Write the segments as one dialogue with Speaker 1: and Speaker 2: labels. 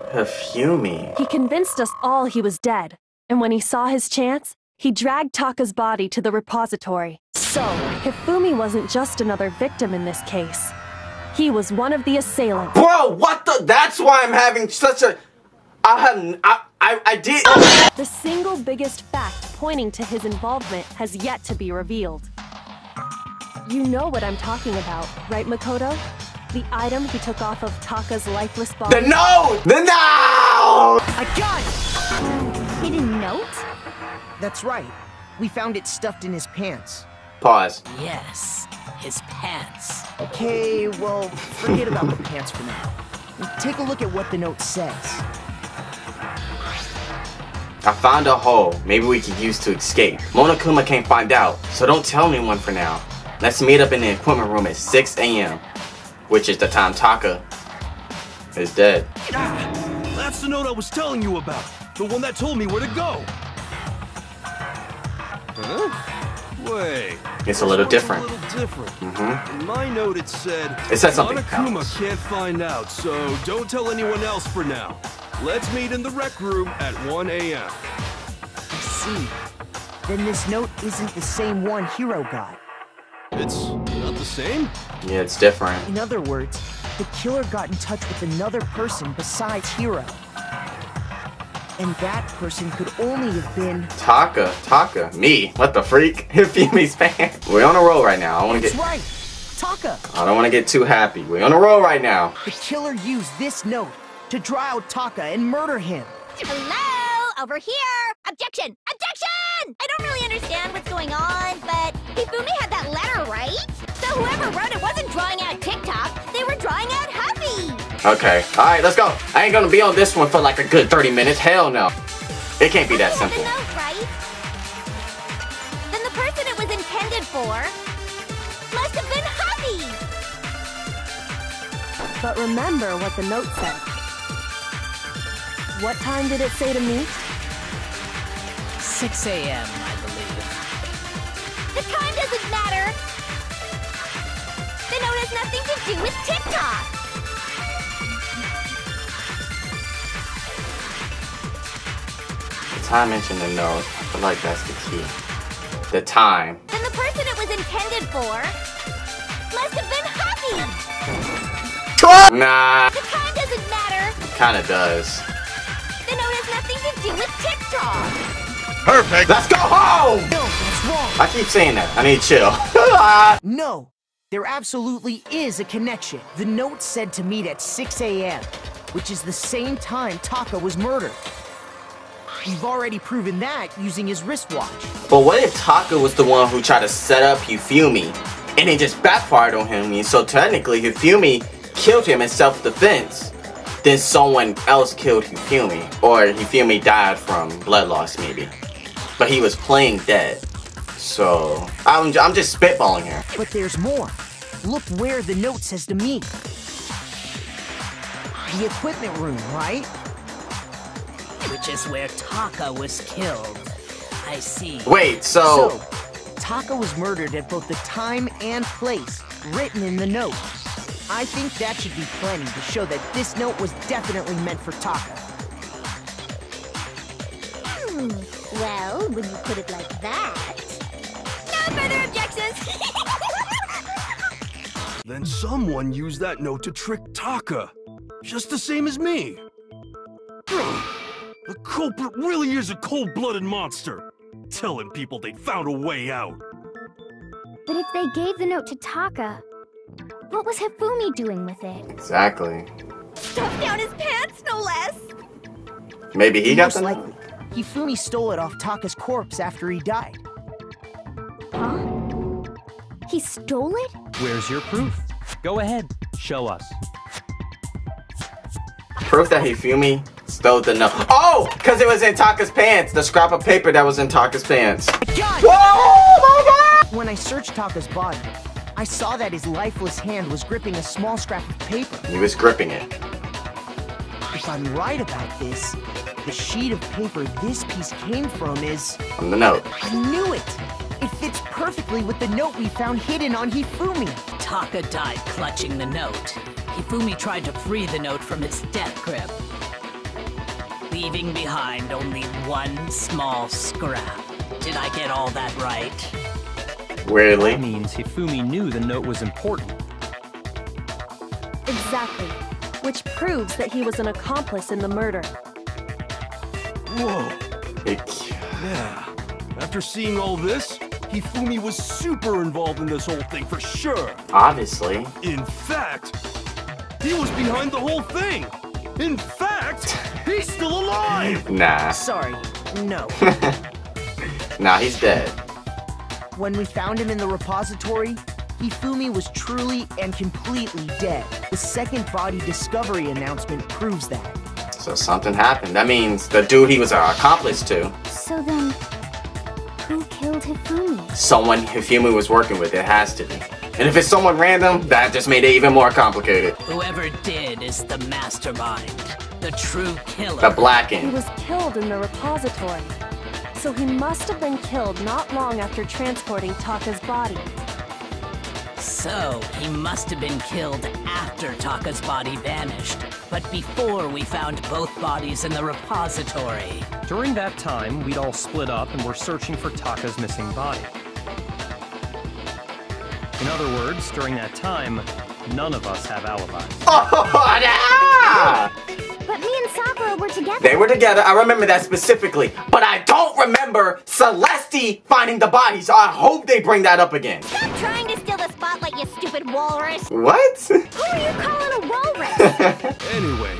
Speaker 1: Hifumi.
Speaker 2: He convinced us all he was dead, and when he saw his chance, he dragged Taka's body to the repository. So, Hifumi wasn't just another victim in this case. He was one of the assailants.
Speaker 1: Bro, what the? That's why I'm having such a... I did...
Speaker 2: The single biggest fact pointing to his involvement has yet to be revealed. You know what I'm talking about, right, Makoto? The item he took off of Taka's lifeless body.
Speaker 1: The note! The note!
Speaker 3: I got it!
Speaker 4: Hidden note?
Speaker 3: That's right. We found it stuffed in his pants.
Speaker 1: Pause.
Speaker 5: Yes, his pants.
Speaker 3: Okay, well, forget about the pants for now. Take a look at what the note says.
Speaker 1: I found a hole maybe we could use to escape. Monokuma can't find out, so don't tell anyone for now. Let's meet up in the equipment room at 6 a.m., which is the time Taka is dead.
Speaker 6: Ah, that's the note I was telling you about. The one that told me where to go. Huh? Wait.
Speaker 1: It's a little different.
Speaker 6: A little different. In my note it said
Speaker 1: something
Speaker 6: Monokuma
Speaker 1: else.
Speaker 6: can't find out, so don't tell anyone else for now. Let's meet in the rec room at 1 a.m.
Speaker 3: I see. Then this note isn't the same one Hiro got.
Speaker 6: It's not the same?
Speaker 1: Yeah, it's different.
Speaker 3: In other words, the killer got in touch with another person besides Hiro. And that person could only have been...
Speaker 1: Taka, me, what the freak? Hifumi's fan. We're on a roll right now.
Speaker 3: That's right, Taka.
Speaker 1: I don't want to get too happy. We're on a roll right now.
Speaker 3: The killer used this note to draw out Taka and murder him.
Speaker 4: Hello? Over here! Objection! Objection! I don't really understand what's going on, but Hifumi had that letter, right? So whoever wrote it wasn't drawing out TikTok, they were drawing out Huffy!
Speaker 1: Okay, alright, let's go. I ain't gonna be on this one for like a good 30 minutes. Hell no. It can't be that simple.
Speaker 4: The note, right? Then the person it was intended for must have been Huffy!
Speaker 2: But remember what the note said. What time did it say to meet?
Speaker 5: 6 a.m., I believe.
Speaker 4: The time doesn't matter! The note has nothing to do with TikTok!
Speaker 1: The time mentioned the note. I feel like that's the key. The time.
Speaker 4: Then the person it was intended for must have been Huffy!
Speaker 1: Nah.
Speaker 4: The time doesn't matter!
Speaker 1: Kinda does.
Speaker 4: The note has nothing to do with TikTok!
Speaker 1: Perfect. Let's go home!
Speaker 3: No, that's wrong.
Speaker 1: I keep saying that. I need to chill.
Speaker 3: No, there absolutely is a connection. The note said to meet at 6 a.m., which is the same time Taka was murdered. You've already proven that using his wristwatch.
Speaker 1: But what if Taka was the one who tried to set up Hifumi, and it just backfired on him, and so technically Hifumi killed him in self-defense? Then someone else killed Hifumi, or Hifumi died from blood loss maybe. But he was playing dead. So, I'm just spitballing here.
Speaker 3: But there's more. Look where the note says to meet. The equipment room, right?
Speaker 5: Which is where Taka was killed. I see.
Speaker 1: Wait, so
Speaker 3: Taka was murdered at both the time and place written in the note. I think that should be plenty to show that this note was definitely meant for Taka.
Speaker 4: Well, when you put it like that... No further objections!
Speaker 6: Then someone used that note to trick Taka. Just the same as me. The culprit really is a cold-blooded monster. Telling people they found a way out.
Speaker 4: But if they gave the note to Taka, what was Hifumi doing with it?
Speaker 1: exactly.
Speaker 4: Stuffed down his pants, no less!
Speaker 1: Maybe he got
Speaker 3: Most
Speaker 1: the
Speaker 3: likely, Hifumi stole it off Taka's corpse after he died.
Speaker 4: Huh? He stole it?
Speaker 7: Where's your proof? Go ahead, show us.
Speaker 1: proof that Hifumi stole the note. Oh, because it was in Taka's pants. The scrap of paper that was in Taka's pants. Whoa, my God!
Speaker 3: When I searched Taka's body, I saw that his lifeless hand was gripping a small scrap of paper.
Speaker 1: He was gripping it.
Speaker 3: If I'm right about this, the sheet of paper this piece came from is...
Speaker 1: On the note.
Speaker 3: I knew it! It fits perfectly with the note we found hidden on Hifumi.
Speaker 5: Taka died clutching the note. Hifumi tried to free the note from its death grip. leaving behind only one small scrap. Did I get all that right?
Speaker 1: Weirdly.
Speaker 7: That means Hifumi knew the note was important.
Speaker 2: Exactly. Which proves that he was an accomplice in the murder.
Speaker 6: Whoa. Yeah. After seeing all this, Hifumi was super involved in this whole thing for sure.
Speaker 1: Obviously.
Speaker 6: In fact, he was behind the whole thing. In fact, he's still alive.
Speaker 1: Nah.
Speaker 3: Sorry, no.
Speaker 1: Nah, he's dead.
Speaker 3: When we found him in the repository, Hifumi was truly and completely dead. The second body discovery announcement proves that.
Speaker 1: So something happened. That means the dude he was an accomplice to.
Speaker 4: So then, who killed Hifumi?
Speaker 1: Someone Hifumi was working with. It has to be. And if it's someone random, that just made it even more complicated.
Speaker 5: Whoever did is the mastermind, the true killer.
Speaker 1: The
Speaker 2: He
Speaker 1: Blackened.
Speaker 2: was killed in the repository. So he must have been killed not long after transporting Taka's body.
Speaker 5: So, he must have been killed after Taka's body vanished, but before we found both bodies in the repository.
Speaker 7: During that time, we'd all split up and were searching for Taka's missing body. In other words, during that time, none of us have alibis.
Speaker 1: Oh, yeah!
Speaker 4: But me and Sakura were together.
Speaker 1: They were together. I remember that specifically. But I don't remember Celeste finding the bodies. I hope they bring that up again.
Speaker 4: Stop trying to steal the spotlight, you stupid walrus.
Speaker 1: What?
Speaker 4: Who are you calling a walrus?
Speaker 6: Anyway,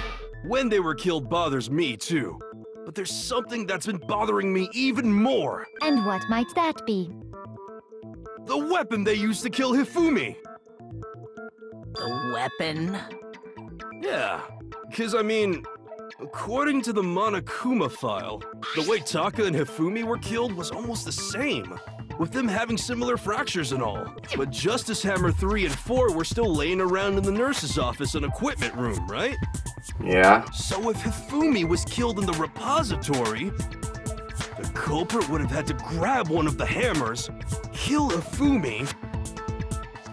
Speaker 6: when they were killed bothers me too. But there's something that's been bothering me even more.
Speaker 4: And what might that be?
Speaker 6: The weapon they used to kill Hifumi.
Speaker 5: The weapon?
Speaker 6: Yeah, because I mean, according to the Monokuma file, the way Taka and Hifumi were killed was almost the same, with them having similar fractures and all. But Justice Hammer 3 and 4 were still laying around in the nurse's office and equipment room, right?
Speaker 1: Yeah.
Speaker 6: So if Hifumi was killed in the repository, the culprit would have had to grab one of the hammers, kill Hifumi,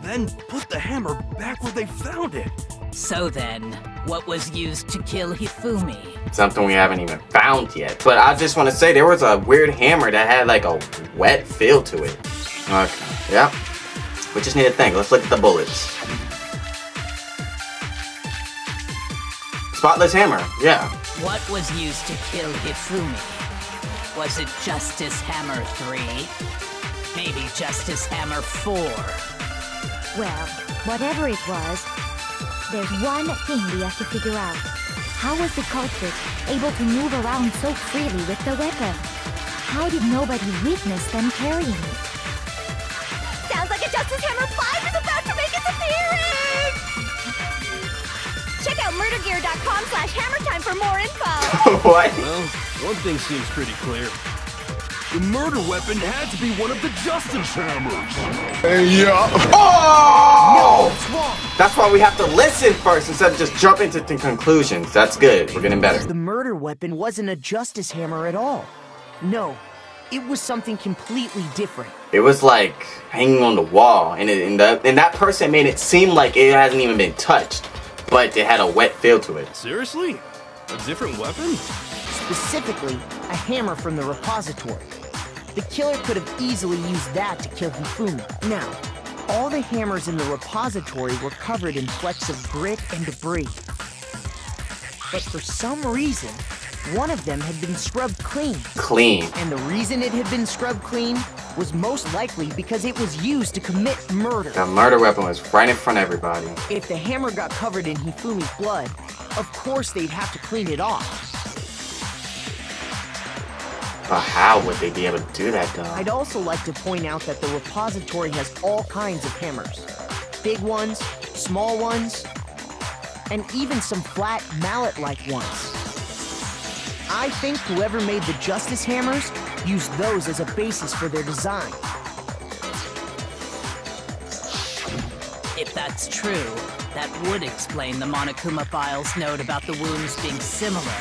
Speaker 6: then put the hammer back where they found it.
Speaker 5: So then, what was used to kill Hifumi?
Speaker 1: Something we haven't even found yet. But I just want to say there was a weird hammer that had like a wet feel to it. Okay. Yeah. We just need to think. Let's look at the bullets. Spotless hammer. Yeah.
Speaker 5: What was used to kill Hifumi? Was it Justice Hammer 3? Maybe Justice Hammer 4?
Speaker 4: Well, whatever it was, there's one thing we have to figure out. How was the culprit able to move around so freely with the weapon? How did nobody witness them carrying it? Sounds like a Justice Hammer 5 is about to make its appearance! Check out murdergear.com/hammertime for more info!
Speaker 1: What?
Speaker 6: Well, one thing seems pretty clear. The murder weapon had to be one of the Justice Hammers.
Speaker 1: Oh!
Speaker 3: What's wrong?
Speaker 1: That's why we have to listen first instead of just jumping to conclusions. That's good. We're getting better.
Speaker 3: The murder weapon wasn't a justice hammer at all. No, it was something completely different.
Speaker 1: It was like hanging on the wall, and that person made it seem like it hasn't even been touched, but it had a wet feel to it.
Speaker 6: Seriously? A different weapon?
Speaker 3: Specifically, a hammer from the repository. The killer could have easily used that to kill Hifumi. Now, all the hammers in the repository were covered in flecks of grit and debris. But for some reason, one of them had been scrubbed clean.
Speaker 1: Clean.
Speaker 3: And the reason it had been scrubbed clean was most likely because it was used to commit murder.
Speaker 1: The murder weapon was right in front of everybody.
Speaker 3: If the hammer got covered in Hifumi's blood, of course they'd have to clean it off.
Speaker 1: But how would they be able to do that, though?
Speaker 3: I'd also like to point out that the repository has all kinds of hammers. Big ones, small ones, and even some flat mallet-like ones. I think whoever made the Justice Hammers used those as a basis for their design.
Speaker 5: If that's true, that would explain the Monokuma file's note about the wounds being similar.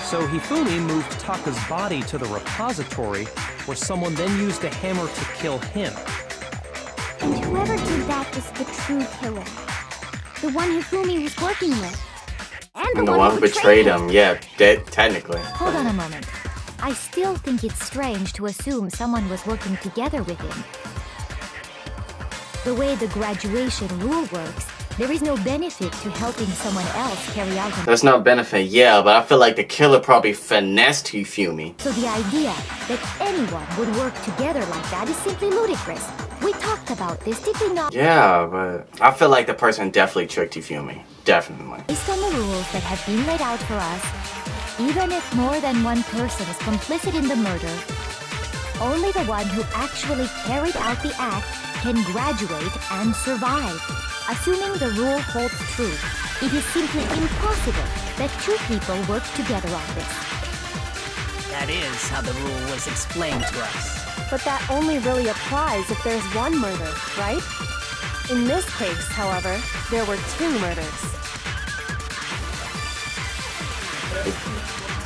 Speaker 7: So Hifumi moved Taka's body to the repository, where someone then used a hammer to kill him.
Speaker 4: And whoever did that was the true killer. The one Hifumi was working with. And You're
Speaker 1: The one who betrayed him. Yeah, dead, technically.
Speaker 4: Hold on a moment. I still think it's strange to assume someone was working together with him. The way the graduation rule works, there is no benefit to helping someone else carry out an...
Speaker 1: There's no benefit, yeah, but I feel like the killer probably finessed Hifumi.
Speaker 4: So the idea that anyone would work together like that is simply ludicrous. We talked about this, did we not?
Speaker 1: Yeah, but I feel like the person definitely tricked Hifumi. Definitely.
Speaker 4: Based on the rules that have been laid out for us, even if more than one person is complicit in the murder, only the one who actually carried out the act can graduate and survive. Assuming the rule holds true, it is simply impossible that two people work together on this.
Speaker 5: That is how the rule was explained to us.
Speaker 2: But that only really applies if there's one murder, right? In this case, however, there were two murders.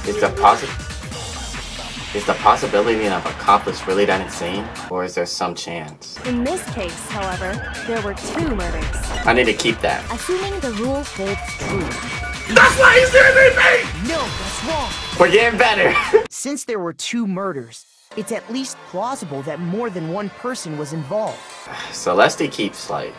Speaker 1: Is the possibility of accomplice really that insane? Or is there some chance?
Speaker 2: In this case, however, there were two murders.
Speaker 1: I need to keep that.
Speaker 4: Assuming the rule holds true.
Speaker 1: That's why he's doing me!
Speaker 3: No, that's wrong.
Speaker 1: We're getting better.
Speaker 3: Since there were two murders, it's at least plausible that more than one person was involved.
Speaker 1: Celeste keeps like...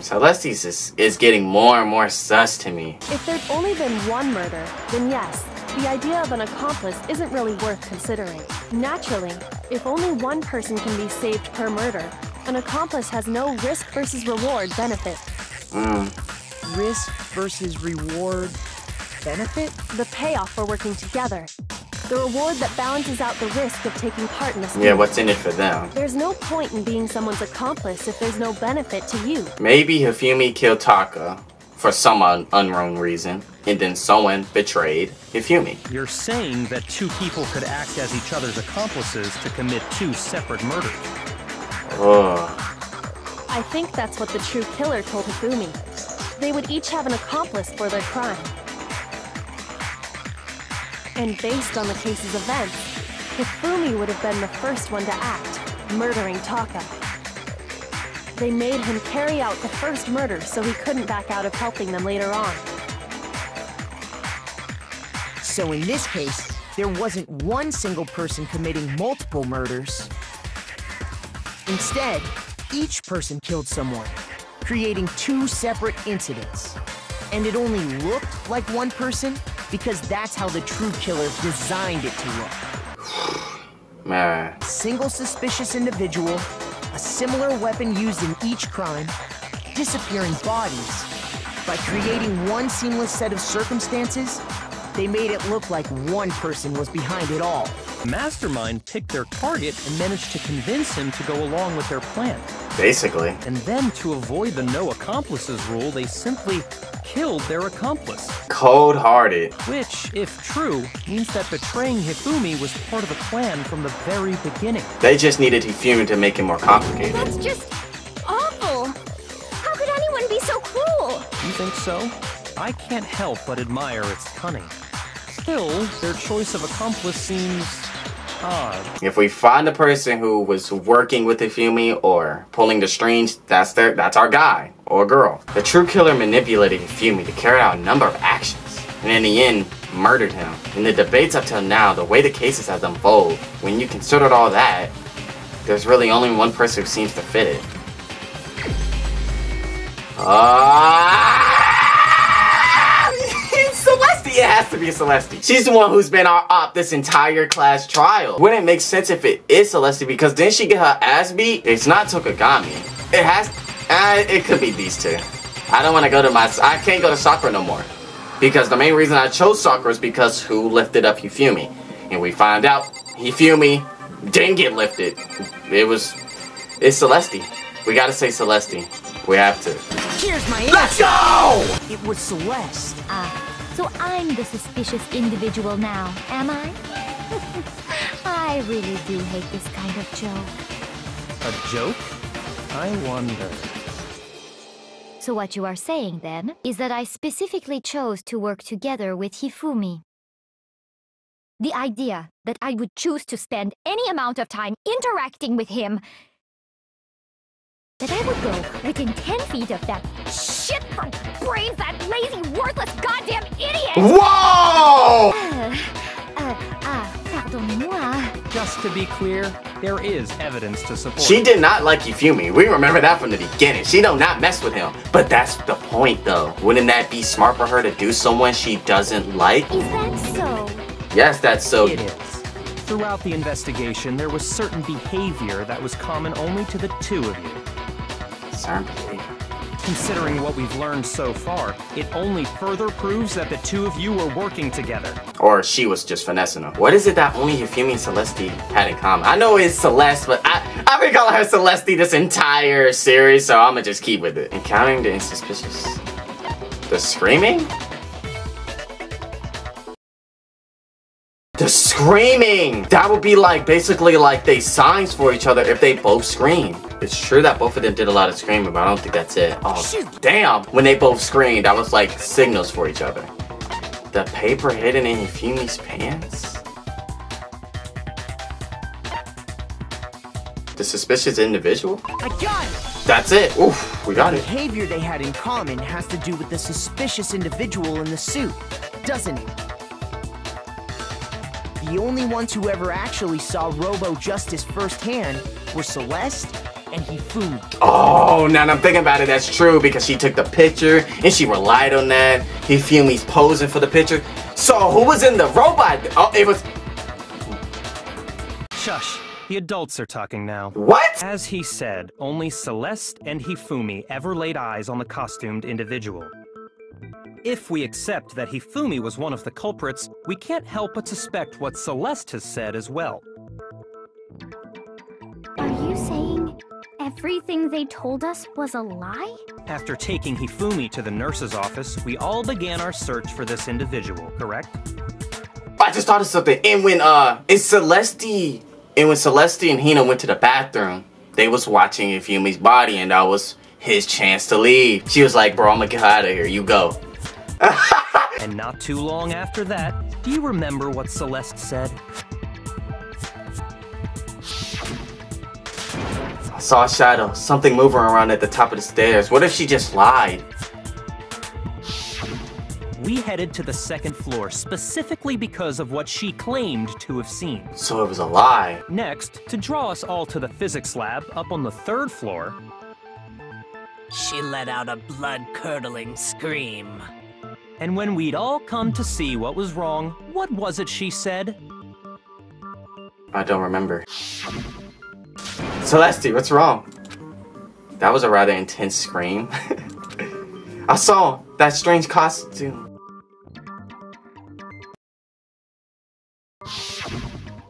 Speaker 1: Celeste is getting more and more sus to me.
Speaker 2: If there'd only been one murder, then yes, the idea of an accomplice isn't really worth considering. Naturally, if only one person can be saved per murder, an accomplice has no risk versus reward benefit.
Speaker 3: Risk versus reward benefit?
Speaker 2: The payoff for working together. The reward that balances out the risk of taking part in a scheme.
Speaker 1: Yeah, what's in it for them?
Speaker 2: There's no point in being someone's accomplice if there's no benefit to you.
Speaker 1: Maybe Hifumi killed Taka for some unknown reason, and then someone betrayed Hifumi.
Speaker 7: You're saying that two people could act as each other's accomplices to commit two separate murders.
Speaker 1: Oh.
Speaker 2: I think that's what the true killer told Hifumi. They would each have an accomplice for their crime. And based on the case's events, Hifumi would have been the first one to act, murdering Taka. They made him carry out the first murder so he couldn't back out of helping them later on.
Speaker 3: So in this case, there wasn't one single person committing multiple murders. Instead, each person killed someone, creating two separate incidents. And it only looked like one person because that's how the true killer designed it to look.
Speaker 1: Man.
Speaker 3: Single suspicious individual, a similar weapon used in each crime, disappearing bodies. By creating one seamless set of circumstances, they made it look like one person was behind it all.
Speaker 7: Mastermind picked their target and managed to convince him to go along with their plan.
Speaker 1: Basically.
Speaker 7: And then, to avoid the no accomplices rule, they simply killed their accomplice.
Speaker 1: Cold-hearted.
Speaker 7: Which, if true, means that betraying Hifumi was part of the plan from the very beginning.
Speaker 1: They just needed Hifumi to make it more complicated.
Speaker 4: That's just awful. How could anyone be so cruel?
Speaker 7: You think so? I can't help but admire its cunning. Still, their choice of accomplice seems odd.
Speaker 1: If we find the person who was working with Hifumi or pulling the strings, that's our guy or girl. The true killer manipulated Hifumi to carry out a number of actions, and in the end, murdered him. In the debates up till now, the way the cases have unfolded, when you considered all that, there's really only one person who seems to fit it. Celeste! It has to be Celeste. She's the one who's been our op this entire class trial. Wouldn't it make sense if it is Celeste, because didn't she get her ass beat? It's not Tokagami. It could be these two. I don't want to go to I can't go to Sakura no more. Because the main reason I chose Sakura is because who lifted up Hifumi. And we find out Hifumi didn't get lifted. It's Celeste. We gotta say Celeste. We have to.
Speaker 3: Here's my answer.
Speaker 1: Let's go!
Speaker 3: It was Celeste.
Speaker 4: So I'm the suspicious individual now, am I? I really do hate this kind of joke.
Speaker 7: A joke? I wonder.
Speaker 4: So what you are saying, then, is that I specifically chose to work together with Hifumi. The idea that I would choose to spend any amount of time interacting with him, that I would go within 10 feet of that shit for brains, that lazy, worthless, goddamn idiot!
Speaker 1: Whoa!
Speaker 4: Pardon-moi.
Speaker 7: Just to be clear, there is evidence to support.
Speaker 1: She did not like Yufumi. We remember that from the beginning. She don't not mess with him. But that's the point, though. Wouldn't that be smart for her to do someone she doesn't like?
Speaker 4: Is that so?
Speaker 1: Yes, that's so.
Speaker 7: It is. Throughout the investigation, there was certain behavior that was common only to the two of you.
Speaker 1: Certain behavior.
Speaker 7: Considering what we've learned so far, it only further proves that the two of you were working together.
Speaker 1: Or she was just finessing him. What is it that only Yufumi and Celeste had in common? I know it's Celeste, but I've been calling her Celeste this entire series, so I'm gonna just keep with it. Encountering the insuspicious. The screaming? The screaming! That would be like, basically like they signs for each other if they both scream. It's true that both of them did a lot of screaming, but I don't think that's it. Oh, damn! When they both screamed, that was like signals for each other. The paper hidden in Yufumi's pants? The suspicious individual?
Speaker 3: I got it!
Speaker 1: That's it! Oof, we got
Speaker 3: The
Speaker 1: it.
Speaker 3: behavior they had in common has to do with the suspicious individual in the suit, doesn't it? The only ones who ever actually saw Robo-Justice firsthand were Celeste and Hifumi.
Speaker 1: Oh, now that I'm thinking about it, that's true because she took the picture and she relied on that. Hifumi's posing for the picture. So who was in the robot? Oh, it was...
Speaker 7: Shush. The adults are talking now.
Speaker 1: What?
Speaker 7: As he said, only Celeste and Hifumi ever laid eyes on the costumed individual. If we accept that Hifumi was one of the culprits, we can't help but suspect what Celeste has said as well.
Speaker 4: Are you saying everything they told us was a lie?
Speaker 7: After taking Hifumi to the nurse's office, we all began our search for this individual, correct?
Speaker 1: I just thought of something. And when Celeste and Hina went to the bathroom, they was watching Hifumi's body and that was his chance to leave. She was like, bro, I'm gonna get out of here. You go.
Speaker 7: And not too long after that, do you remember what Celeste said?
Speaker 1: I saw a shadow, something moving around at the top of the stairs. What if she just lied?
Speaker 7: We headed to the second floor specifically because of what she claimed to have seen.
Speaker 1: So it was a lie.
Speaker 7: Next, to draw us all to the physics lab up on the third floor,
Speaker 5: She let out a blood-curdling scream.
Speaker 7: and when we'd all come to see what was wrong, what was it she said?
Speaker 1: I don't remember. Celeste, what's wrong? That was a rather intense scream. I saw that strange costume.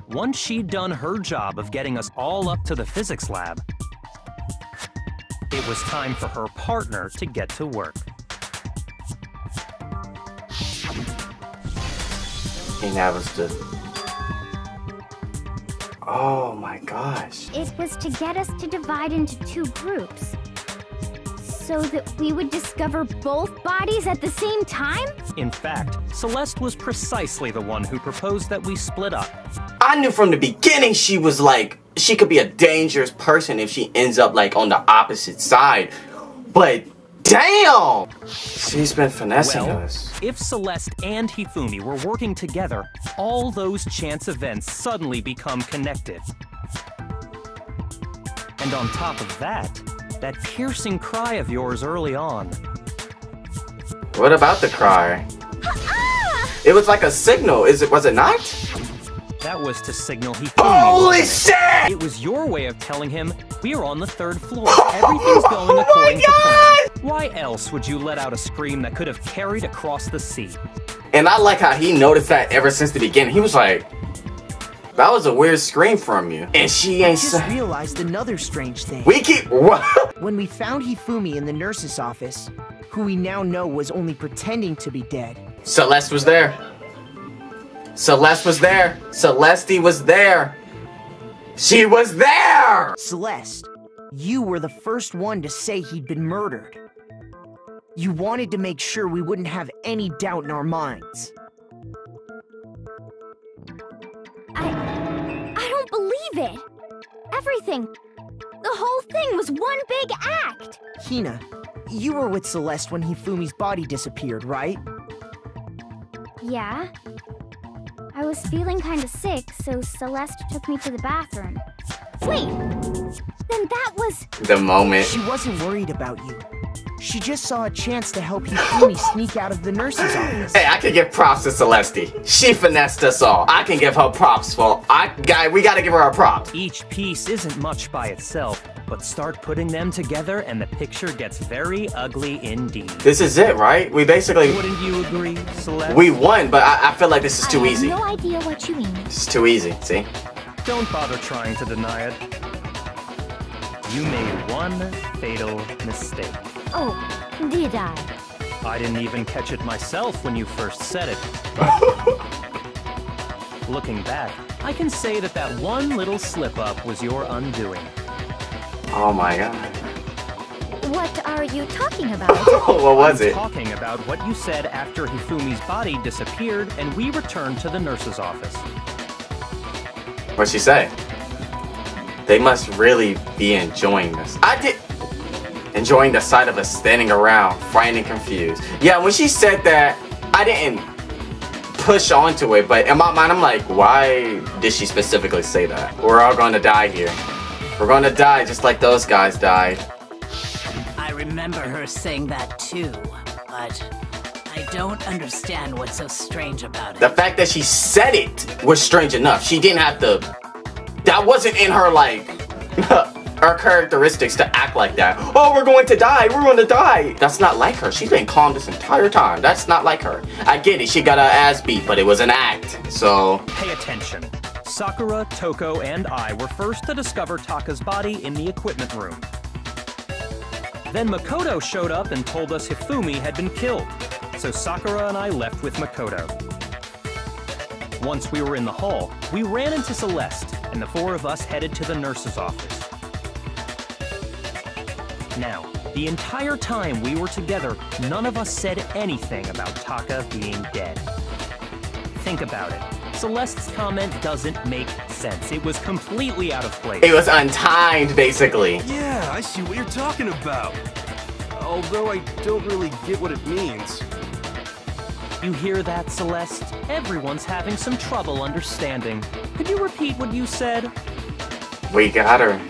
Speaker 7: Once she'd done her job of getting us all up to the physics lab, it was time for her partner to get to work.
Speaker 1: And that was the... Oh my gosh.
Speaker 4: It was to get us to divide into two groups, so that we would discover both bodies at the same time?
Speaker 7: In fact, Celeste was precisely the one who proposed that we split up.
Speaker 1: I knew from the beginning she was like, she could be a dangerous person if she ends up like on the opposite side. But damn! She's been finessing
Speaker 7: Well,
Speaker 1: us.
Speaker 7: if Celeste and Hifumi were working together, all those chance events suddenly become connected. And on top of that, that piercing cry of yours early on.
Speaker 1: What about the cry? It was like a signal, was it not?
Speaker 7: That was to signal Hifumi.
Speaker 1: Holy
Speaker 7: wasn't it?
Speaker 1: shit!
Speaker 7: It was your way of telling him, we're on the third floor. Everything's going according to plan. Why else would you let out a scream that could have carried across the sea?
Speaker 1: And I like how he noticed that ever since the beginning. He was like, that was a weird scream from you. And she ain't
Speaker 3: Just realized another strange thing.
Speaker 1: We keep... What?
Speaker 3: When we found Hifumi in the nurse's office, who we now know was only pretending to be dead,
Speaker 1: Celeste was there. Celeste was there. Celeste was there. She was there!
Speaker 3: Celeste, you were the first one to say he'd been murdered. You wanted to make sure we wouldn't have any doubt in our minds.
Speaker 4: I don't believe it. Everything, the whole thing was one big act.
Speaker 3: Hina, you were with Celeste when Hifumi's body disappeared, right?
Speaker 8: Yeah. I was feeling kinda sick, so Celeste took me to the bathroom. Wait! Then that was...
Speaker 1: The moment.
Speaker 3: She wasn't worried about you. She just saw a chance to help Hifumi sneak out of the nurse's office.
Speaker 1: Hey, I can give props to Celeste. She finessed us all. I can give her props for... we gotta give her a prop.
Speaker 7: Each piece isn't much by itself, but start putting them together and the picture gets very ugly indeed.
Speaker 1: This is it, right? We basically...
Speaker 7: Wouldn't you agree, Celeste?
Speaker 1: We won, but I feel like this is too easy.
Speaker 8: I have no idea what you mean.
Speaker 1: This is too easy, see?
Speaker 7: Don't bother trying to deny it. You made one fatal mistake.
Speaker 8: Oh, did I?
Speaker 7: I didn't even catch it myself when you first said it. Looking back, I can say that that one little slip-up was your undoing.
Speaker 1: Oh my god.
Speaker 8: What are you talking about?
Speaker 1: What was
Speaker 7: I'm
Speaker 1: it?
Speaker 7: talking about what you said after Hifumi's body disappeared and we returned to the nurse's office.
Speaker 1: What'd she say? They must really be enjoying this. Enjoying the sight of us standing around, frightened and confused. Yeah, when she said that, I didn't push onto it, but in my mind, I'm like, why did she specifically say that? We're all gonna die here. We're gonna die just like those guys died.
Speaker 5: I remember her saying that too, but I don't understand what's so strange about it.
Speaker 1: The fact that she said it was strange enough. She didn't have to... That wasn't in her, like... her characteristics to act like that. Oh, we're going to die. We're going to die. That's not like her. She's been calm this entire time. That's not like her. I get it. She got her ass beat, but it was an act. So...
Speaker 7: Pay attention. Sakura, Toko, and I were first to discover Taka's body in the equipment room. Then Makoto showed up and told us Hifumi had been killed. So Sakura and I left with Makoto. Once we were in the hall, we ran into Celeste, and the four of us headed to the nurse's office. Now, the entire time we were together, none of us said anything about Taka being dead. Think about it. Celeste's comment doesn't make sense. It was completely out of place.
Speaker 1: It was untimed, basically.
Speaker 6: Yeah, I see what you're talking about. Although I don't really get what it means.
Speaker 7: You hear that, Celeste? Everyone's having some trouble understanding. Could you repeat what you said?
Speaker 1: We got her.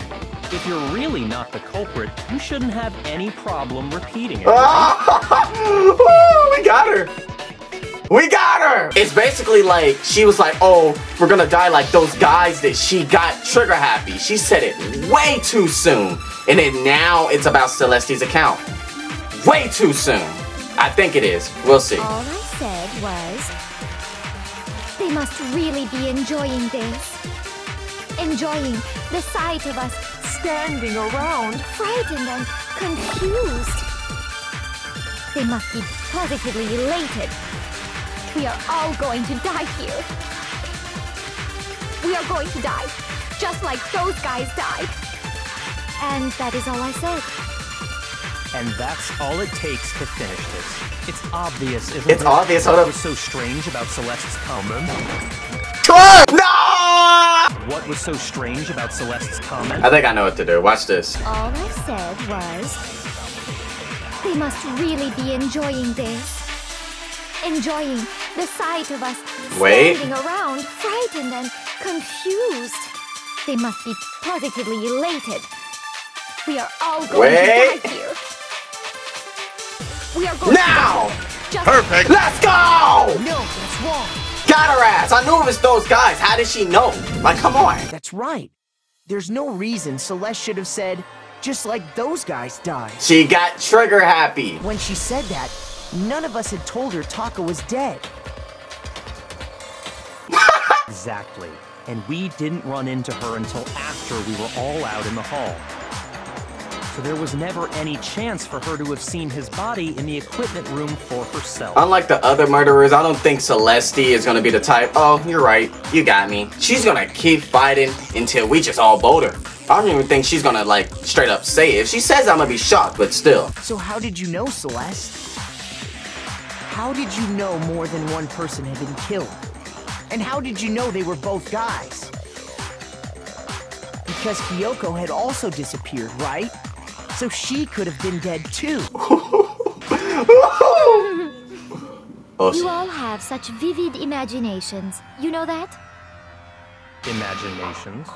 Speaker 7: If you're really not the culprit, you shouldn't have any problem repeating it.
Speaker 1: Oh, we got her. We got her. It's basically like, she was like, oh, we're gonna die like those guys that she got trigger happy. She said it way too soon. And then now it's about Celeste's account. Way too soon. I think it is. We'll see.
Speaker 8: All I said was, they must really be enjoying this. Enjoying the sight of us standing around, frightened and confused. They must be positively elated. We are all going to die here. We are going to die, just like those guys died. And that is all I said.
Speaker 7: And that's all it takes to finish this. It's obvious, isn't it?
Speaker 1: It's obvious. Hold
Speaker 7: What
Speaker 1: up.
Speaker 7: was so strange about Celeste's comment?
Speaker 1: No!
Speaker 7: What was so strange about Celeste's comment?
Speaker 1: I think I know what to do. Watch this.
Speaker 8: All I said was, they must really be enjoying this. Enjoying the sight of us standing around, frightened and confused. They must be positively elated. We are all going to die here. We are going
Speaker 1: Now!
Speaker 8: to die. Just
Speaker 1: Perfect. Let's go!
Speaker 3: No, that's wrong.
Speaker 1: Got her ass. I knew it was those guys. How did she know? Like, come on.
Speaker 3: That's right. There's no reason Celeste should have said, just like those guys died.
Speaker 1: She got trigger happy.
Speaker 3: When she said that, none of us had told her Taka was dead.
Speaker 7: Exactly. And we didn't run into her until after we were all out in the hall. So there was never any chance for her to have seen his body in the equipment room for herself.
Speaker 1: Unlike the other murderers, I don't think Celeste is gonna be the type, oh, you're right, you got me. She's gonna keep fighting until we just all bolt her. I don't even think she's gonna, like, straight up say it. If she says, I'm gonna be shocked, but still.
Speaker 3: So how did you know, Celeste? How did you know more than one person had been killed? And how did you know they were both guys? Because Kyoko had also disappeared, right? so she could have been dead too.
Speaker 8: You all have such vivid imaginations. You know that?
Speaker 7: Imaginations?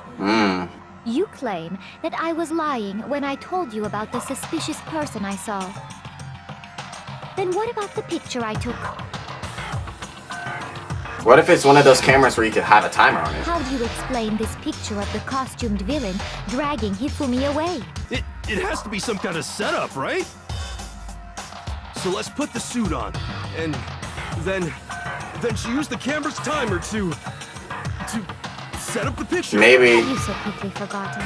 Speaker 8: You claim that I was lying when I told you about the suspicious person I saw. Then what about the picture I took?
Speaker 1: What if it's one of those cameras where you could have a timer on it?
Speaker 8: How do you explain this picture of the costumed villain dragging Hifumi away?
Speaker 6: It has to be some kind of setup, right? So let's put the suit on, and then she used the camera's timer to set up the picture.
Speaker 1: Maybe.
Speaker 8: Have you so quickly forgotten?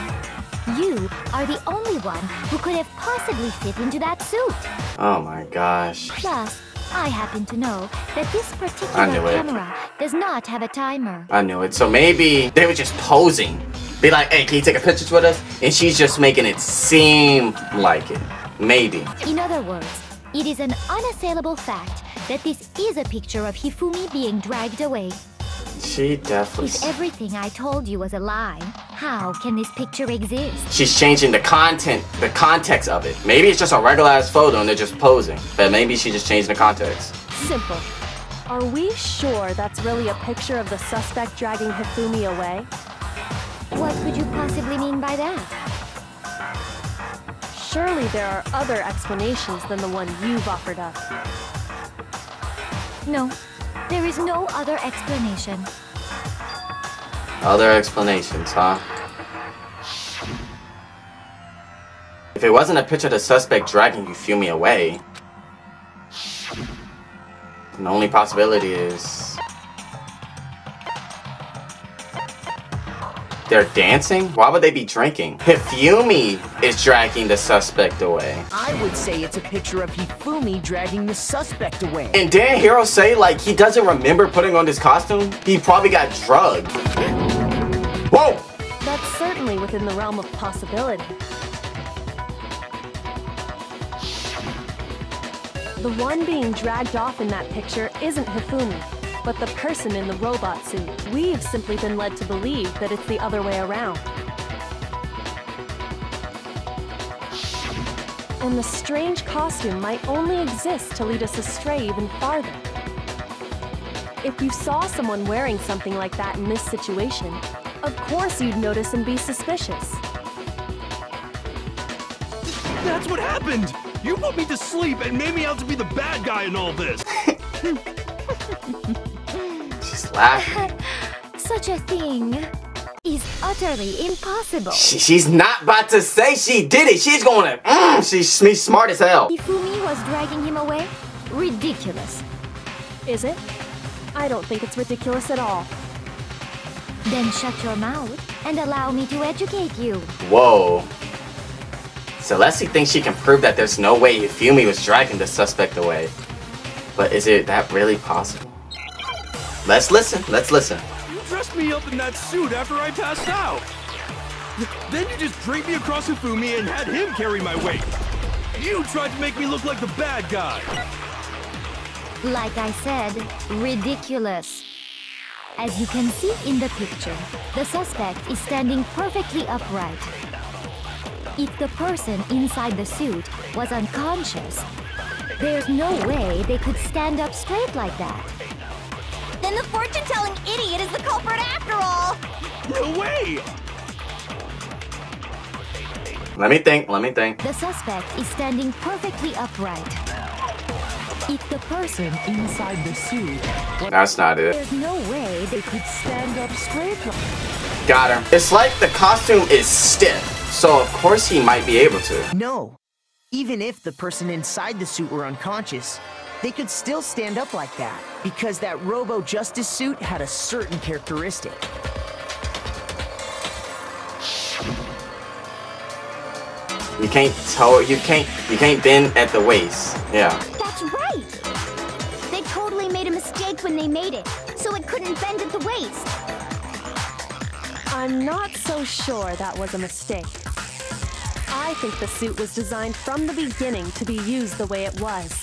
Speaker 8: You are the only one who could have possibly fit into that suit.
Speaker 1: Oh my gosh.
Speaker 8: Plus, I happen to know that this particular camera does not have a timer.
Speaker 1: I knew it. So maybe they were just posing. Be like, hey, can you take a picture with us? And she's just making it seem like it. Maybe.
Speaker 8: In other words, it is an unassailable fact that this is a picture of Hifumi being dragged away.
Speaker 1: She definitely...
Speaker 8: If everything I told you was a lie, how can this picture exist?
Speaker 1: She's changing the context of it. Maybe it's just a regular ass photo and they're just posing. But maybe she just changed the context.
Speaker 2: Simple. Are we sure that's really a picture of the suspect dragging Hifumi away?
Speaker 8: What could you possibly mean by that?
Speaker 2: Surely there are other explanations than the one you've offered up.
Speaker 8: No, there is no other explanation.
Speaker 1: Other explanations, huh? If it wasn't a picture of the suspect dragging Hifumi away, then the only possibility is... they're dancing? Why would they be drinking? Hifumi is dragging the suspect away.
Speaker 3: I would say it's a picture of Hifumi dragging the suspect away.
Speaker 1: And didn't Hiro say, like, he doesn't remember putting on this costume? He probably got drugged. Whoa!
Speaker 2: That's certainly within the realm of possibility. The one being dragged off in that picture isn't Hifumi, but the person in the robot suit. We've simply been led to believe that it's the other way around. And the strange costume might only exist to lead us astray even farther. If you saw someone wearing something like that in this situation, of course you'd notice and be suspicious.
Speaker 6: That's what happened! You put me to sleep and made me out to be the bad guy in all this!
Speaker 1: She's laughing.
Speaker 8: Such a thing is utterly impossible.
Speaker 1: She's not about to say she did it. She's going to, she's smart as hell.
Speaker 8: Hifumi was dragging him away? Ridiculous.
Speaker 2: Is it? I don't think it's ridiculous at all.
Speaker 8: Then shut your mouth and allow me to educate you.
Speaker 1: Whoa. Celeste thinks she can prove that there's no way Hifumi was dragging the suspect away. But is it that really possible? Let's listen. Let's listen.
Speaker 6: You dressed me up in that suit after I passed out. Then you just draped me across Hifumi and had him carry my weight. You tried to make me look like the bad guy.
Speaker 8: Like I said, ridiculous. As you can see in the picture, the suspect is standing perfectly upright. If the person inside the suit was unconscious, there's no way they could stand up straight like that.
Speaker 4: Then the fortune-telling idiot is the culprit after all!
Speaker 6: No way!
Speaker 1: Let me think.
Speaker 8: The suspect is standing perfectly upright. If the person inside the suit...
Speaker 1: That's not it.
Speaker 8: There's no way they could stand up straight like...
Speaker 1: Got her. It's like the costume is stiff, so of course he might be able to.
Speaker 3: No. Even if the person inside the suit were unconscious, they could still stand up like that, because that Robo-Justice suit had a certain characteristic.
Speaker 1: You can't bend at the waist. Yeah.
Speaker 4: That's right! They totally made a mistake when they made it, so it couldn't bend at the waist.
Speaker 2: I'm not so sure that was a mistake. I think the suit was designed from the beginning to be used the way it was.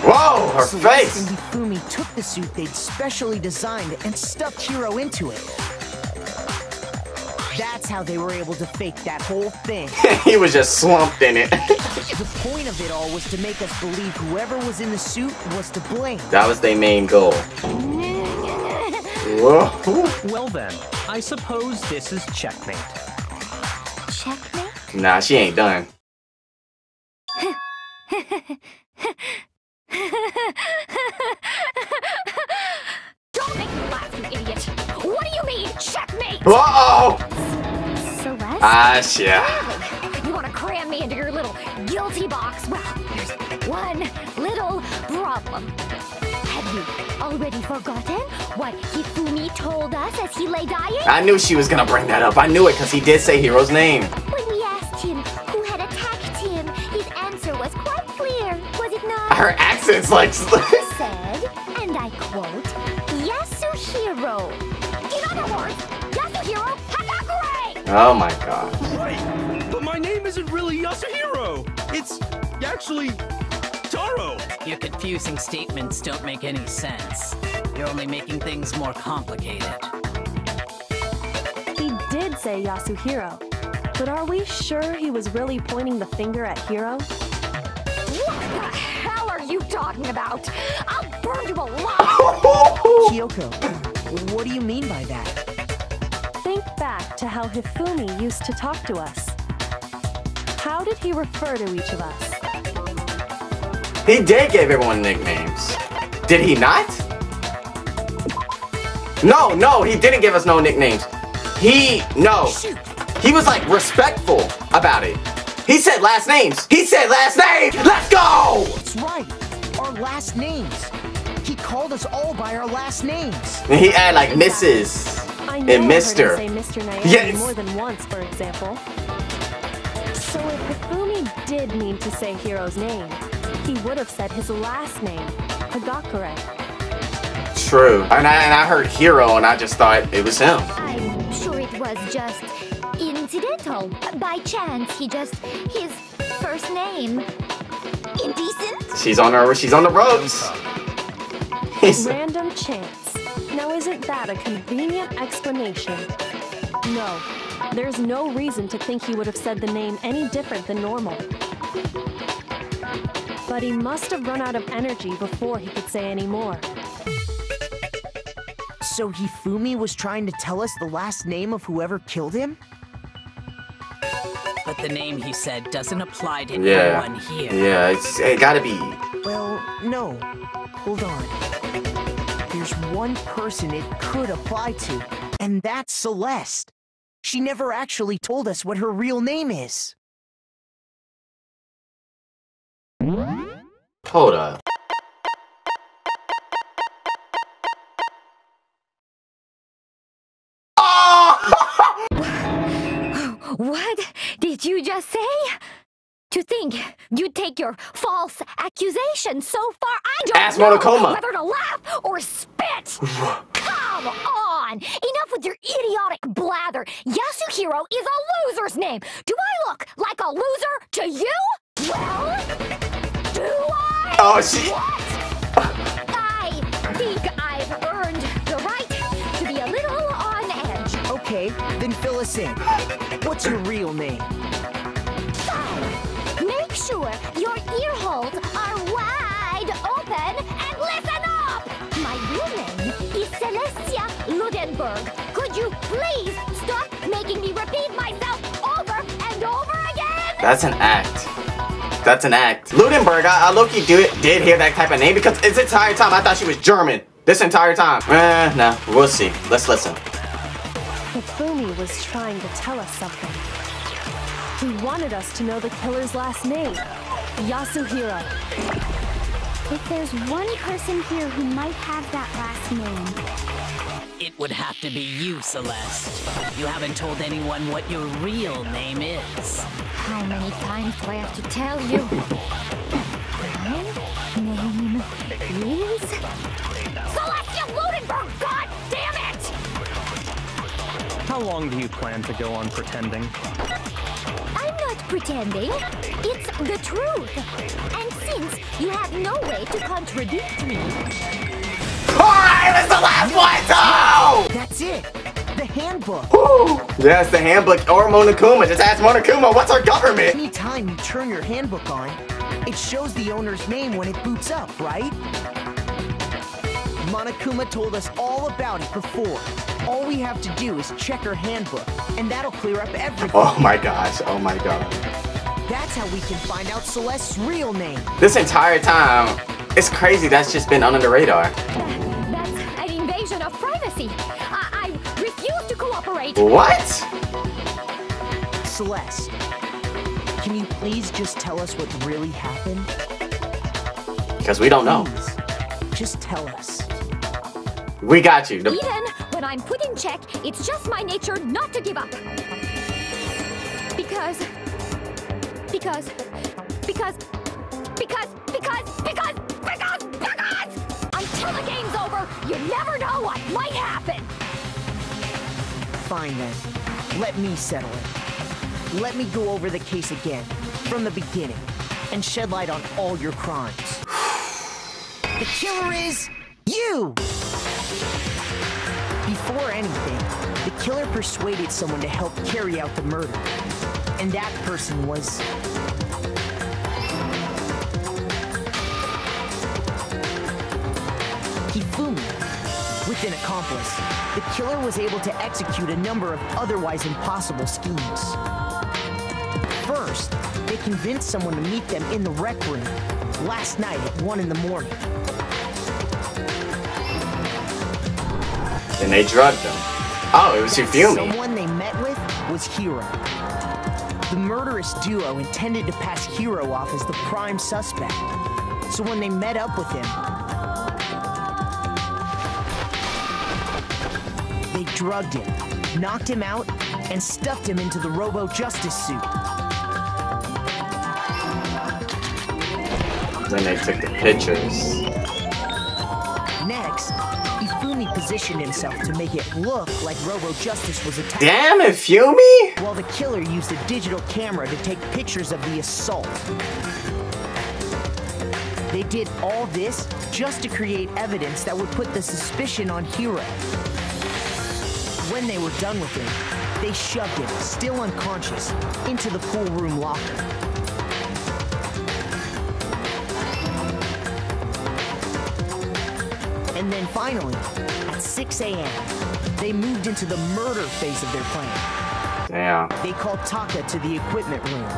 Speaker 1: Whoa, her
Speaker 3: So
Speaker 1: face!
Speaker 3: when Hifumi took the suit they'd specially designed and stuffed Hiro into it. That's how they were able to fake that whole thing.
Speaker 1: He was just slumped in it.
Speaker 3: The point of it all was to make us believe whoever was in the suit was to blame.
Speaker 1: That was their main goal. Whoa.
Speaker 7: Well then, I suppose this is checkmate.
Speaker 8: Checkmate?
Speaker 1: Nah, she ain't done.
Speaker 4: Don't make me laugh, you idiot! What do you mean, checkmate?
Speaker 1: Uh-oh!
Speaker 8: Celeste?
Speaker 1: Ah, yeah.
Speaker 4: You want to cram me into your little guilty box? Well, there's one little problem. Have you already forgotten what Hifumi told us as he lay dying?
Speaker 1: I knew she was gonna bring that up. I knew it because he did say Hero's name.
Speaker 8: When we asked him who had attacked him, his answer was quite clear, was it not?
Speaker 1: Her accent's like...
Speaker 8: He said, and I quote, Yasuhiro.
Speaker 4: In other words, Yasuhiro Hagakure!
Speaker 1: Oh my god.
Speaker 6: Wait, but my name isn't really Yasuhiro. It's actually Taro.
Speaker 5: Your confusing statements don't make any sense. You're only making things more complicated.
Speaker 2: He did say Yasuhiro, but are we sure he was really pointing the finger at Hiro?
Speaker 4: What the hell are you talking about? I'll burn you alive!
Speaker 3: Kyoko, what do you mean by that?
Speaker 2: Think back to how Hifumi used to talk to us. How did he refer to each of us?
Speaker 1: He did give everyone nicknames. Did he not? No, he didn't give us no nicknames. He was like respectful about it. He said last names. Let's go!
Speaker 3: That's right, our last names. He called us all by our last names.
Speaker 1: And he had like Mrs.
Speaker 2: I know
Speaker 1: and Mr.
Speaker 2: I heard him say Mr. Nayeli
Speaker 1: Yes.
Speaker 2: more than once, for example. So if Hifumi did mean to say Hiro's name, he would have said his last name, Hagakure.
Speaker 1: True. And I heard Hero and I just thought it was him.
Speaker 8: I'm sure it was just incidental. By chance, his first name.
Speaker 4: Indecent?
Speaker 1: She's on the ropes.
Speaker 2: Random chance. Now isn't that a convenient explanation? No, there's no reason to think he would have said the name any different than normal. But he must have run out of energy before he could say any more.
Speaker 3: So Hifumi was trying to tell us the last name of whoever killed him?
Speaker 5: But the name he said doesn't apply to
Speaker 1: Yeah.
Speaker 5: anyone here.
Speaker 1: Yeah, it gotta be.
Speaker 3: Well, no. Hold on. There's one person it could apply to, and that's Celeste. She never actually told us what her real name is.
Speaker 1: Hold up.
Speaker 4: What did you just say? To think you'd take your false accusation so far, I don't
Speaker 1: Ask
Speaker 4: know
Speaker 1: Monokuma.
Speaker 4: whether to laugh or spit. Come on! Enough with your idiotic blather. Yasuhiro is a loser's name. Do I look like a loser to you? Well, do I?
Speaker 1: Oh, she...
Speaker 4: What? I think I've earned the right to be a little on edge.
Speaker 3: Okay, then fill us in. What's your real name?
Speaker 4: Make sure your ear holes are wide open and listen up! My real name is Celestia Ludenberg. Could you please stop making me repeat myself over and over again?
Speaker 1: That's an act. Ludenberg, I low-key did hear that type of name because this entire time I thought she was German. This entire time. Nah, we'll see. Let's listen.
Speaker 2: Hifumi was trying to tell us something. He wanted us to know the killer's last name, Yasuhiro.
Speaker 8: If there's one person here who might have that last name,
Speaker 5: It would have to be you, Celeste. You haven't told anyone what your real name is.
Speaker 8: how many times do I have to tell you? My name is...
Speaker 4: Celestia Ludenberg, god damn it!
Speaker 7: How long do you plan to go on pretending?
Speaker 8: I'm not pretending. It's the truth. And since you have no way to contradict me...
Speaker 1: Alright, it's the last one! Oh!
Speaker 3: That's it. The handbook!
Speaker 1: Woo! Yes, the handbook or Monokuma. Just ask Monokuma, what's our government?
Speaker 3: Anytime you turn your handbook on, it shows the owner's name when it boots up, right? Monokuma told us all about it before. All we have to do is check her handbook, and that'll clear up everything.
Speaker 1: Oh my gosh, oh my god.
Speaker 3: That's how we can find out Celeste's real name.
Speaker 1: This entire time, it's crazy that's just been under the radar.
Speaker 8: That's an invasion of privacy. I refuse to cooperate.
Speaker 1: What?
Speaker 3: Celeste, can you please just tell us what really happened?
Speaker 1: Because we don't know.
Speaker 3: Please, just tell us.
Speaker 1: We got you.
Speaker 8: Eden, when I'm put in check, it's just my nature not to give up. Because until the game's over, you never know what might happen.
Speaker 3: Fine then. Let me settle it. Let me go over the case again, from the beginning, and shed light on all your crimes. The killer is you! Before anything, the killer persuaded someone to help carry out the murder. And that person was... Hifumi. With an accomplice, the killer was able to execute a number of otherwise impossible schemes. First, they convinced someone to meet them in the rec room last night at 1 in the morning.
Speaker 1: And they drugged them. Oh, it was Hifumi.
Speaker 3: Someone they met with was Hiro. The murderous duo intended to pass Hiro off as the prime suspect. So when they met up with him, they drugged him, knocked him out, and stuffed him into the Robo-Justice suit.
Speaker 1: Then they took the pictures.
Speaker 3: Next, Hifumi positioned himself to make it look like Robo-Justice was attacked.
Speaker 1: Damn, Hifumi?
Speaker 3: While the killer used a digital camera to take pictures of the assault. They did all this just to create evidence that would put the suspicion on Hiro. When they were done with him, they shoved him, still unconscious, into the pool room locker. And then finally, at 6 a.m., they moved into the murder phase of their plan.
Speaker 1: Damn.
Speaker 3: They called Taka to the equipment room.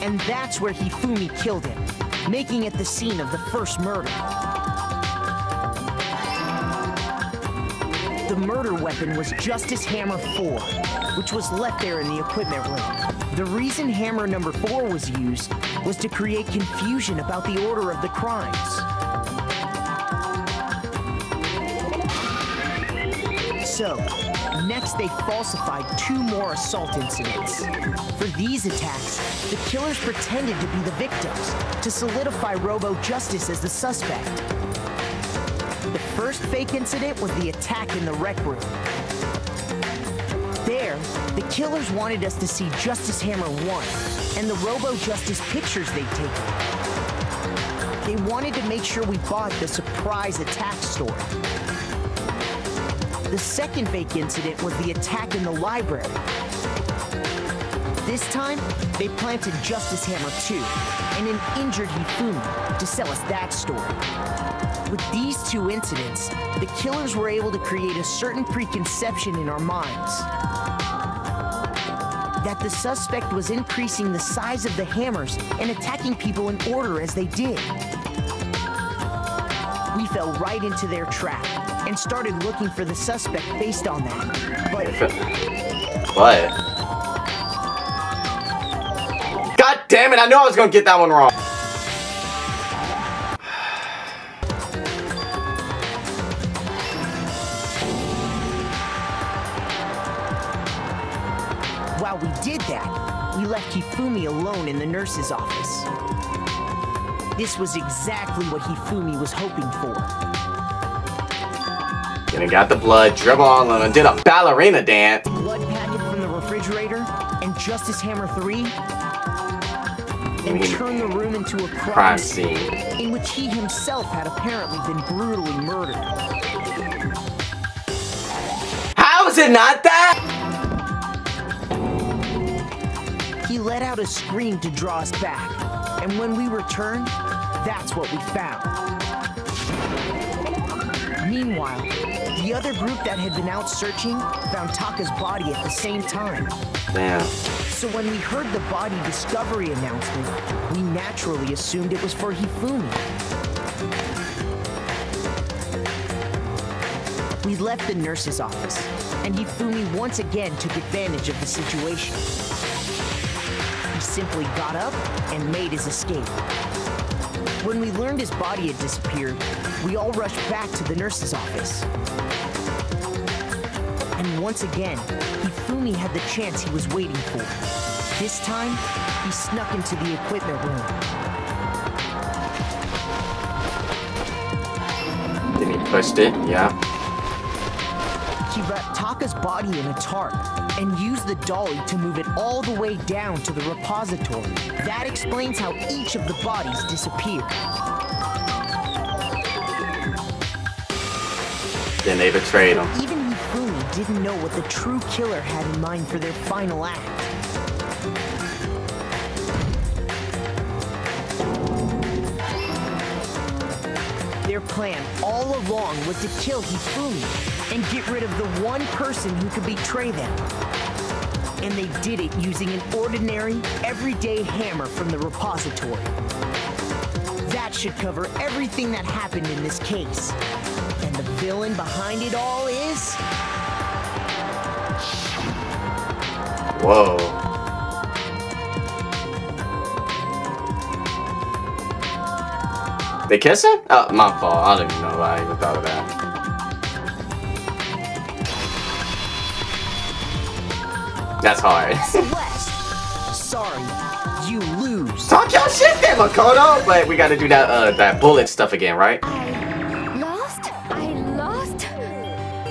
Speaker 3: And that's where Hifumi killed him, making it the scene of the first murder. The murder weapon was Justice Hammer 4, which was left there in the equipment room. The reason Hammer number 4 was used was to create confusion about the order of the crimes. So, next they falsified 2 more assault incidents. For these attacks, the killers pretended to be the victims, to solidify Robo-Justice as the suspect. The first fake incident was the attack in the rec room. There, the killers wanted us to see Justice Hammer 1 and the Robo-Justice pictures they'd taken. They wanted to make sure we bought the surprise attack story. The second fake incident was the attack in the library. This time, they planted Justice Hammer 2 and an injured Hifumi to sell us that story. With these 2 incidents, the killers were able to create a certain preconception in our minds that the suspect was increasing the size of the hammers and attacking people in order as they did. We fell right into their trap and started looking for the suspect based on that.
Speaker 1: What? God damn it, I knew I was gonna get that one wrong.
Speaker 3: While we did that, we left Hifumi alone in the nurse's office. This was exactly what Hifumi was hoping for.
Speaker 1: Then got the blood, dribble all on him, did a ballerina dance.
Speaker 3: Blood packet from the refrigerator and Justice Hammer 3 and turned the room into a crime scene in which he himself had apparently been brutally murdered.
Speaker 1: How is it not that?
Speaker 3: He let out a scream to draw us back, and when we returned, that's what we found. Meanwhile, the other group that had been out searching found Taka's body at the same time.
Speaker 1: Damn.
Speaker 3: So when we heard the body discovery announcement, we naturally assumed it was for Hifumi. We left the nurse's office, and Hifumi once again took advantage of the situation. He simply got up and made his escape. When we learned his body had disappeared, we all rushed back to the nurse's office. And once again, Hifumi had the chance he was waiting for. This time, he snuck into the equipment room.
Speaker 1: Then he pushed it, yeah.
Speaker 3: He wrapped Taka's body in a tarp and used the dolly to move it all the way down to the repository. That explains how each of the bodies disappeared.
Speaker 1: Then they betrayed him.
Speaker 3: Even Hifumi didn't know what the true killer had in mind for their final act. Their plan all along was to kill Hifumi and get rid of the one person who could betray them. And they did it using an ordinary, everyday hammer from the repository. That should cover everything that happened in this case. And the villain behind it all is...
Speaker 1: Whoa. They kissing? Oh, my fault. I don't even know why I even thought of that. That's hard.
Speaker 3: Celeste, sorry, you lose.
Speaker 1: Talk your shit then, Makoto! But we gotta do that that bullet stuff again, right?
Speaker 8: I lost?